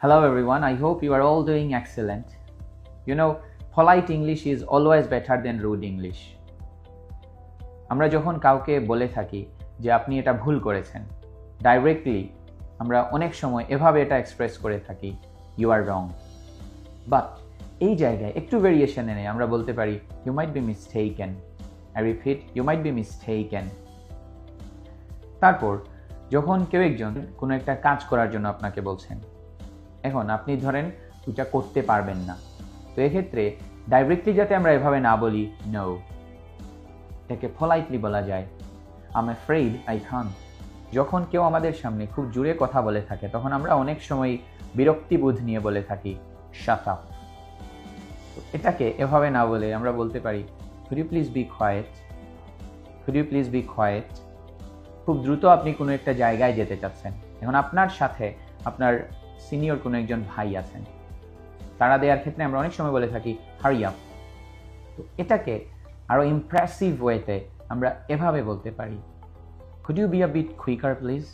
Hello everyone, I hope you are all doing excellent. You know, polite English is always better than rude English. আমরা যখন কাউকে বলে থাকি যে আপনি এটা ভুল করেছেন, ডাইরেক্টলি আমরা অনেক সময় এভাবে এটা এক্সপ্রেস করে থাকি, you are wrong. বাট এই জায়গায় একটু ভেরিয়েশন এনে আমরা বলতে পারি you might be mistaken. I repeat, you might be mistaken. তারপর যখন কেউ একজন কোনো একটা কাজ করার জন্য আপনাকে বলছেন, এখন আপনি ধরেন ওটা করতে পারবেন না, তো এক্ষেত্রে ডাইরেক্টলি যাতে আমরা এভাবে না বলি নো, এটাকে পোলাইটলি বলা যায় I'm afraid I can't. যখন কেউ আমাদের সামনে খুব জোরে কথা বলে থাকে তখন আমরা অনেক সময় বিরক্তিবোধ নিয়ে বলে থাকি shut up. এটাকে এভাবে না বলে আমরা বলতে পারি could you please be quiet? Could you please be quiet? খুব দ্রুত আপনি কোনো একটা জায়গায় যেতে চাচ্ছেন, এখন আপনার সাথে আপনার সিনিয়র কোনো একজন ভাই আছেন, তাড়া দেওয়ার ক্ষেত্রে আমরা অনেক সময় বলে থাকি হারি আপ। তো এটাকে আরো ইমপ্রেসিভ ওয়েতে আমরা এভাবে বলতে পারি could you be a bit quicker please?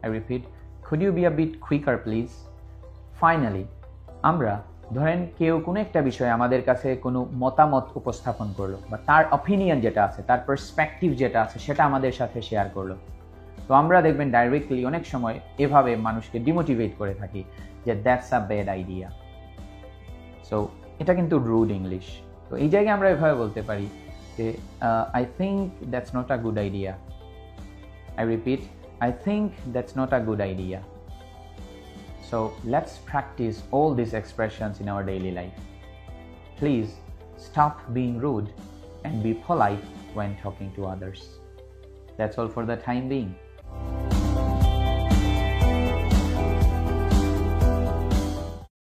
I repeat, could you be a bit quicker please? Finally আমরা ধরেন কেউ কোনো একটা বিষয়ে আমাদের কাছে কোনো মতামত উপস্থাপন করলো বা তার অপিনিয়ন যেটা আছে, তার পার্সপেক্টিভ যেটা আছে সেটা আমাদের সাথে শেয়ার করলো, তো আমরা দেখবেন ডাইরেক্টলি অনেক সময় এভাবে মানুষকে ডিমোটিভেট করে থাকি যে that's a bad idea. So এটা কিন্তু রুড ইংলিশ। তো এই জায়গায় আমরা এভাবে বলতে পারি যে I think that's not a good idea. I repeat, I think that's not a good idea. So let's practice all these expressions in our daily life. Please stop being rude and be polite when talking to others. That's all for the time being.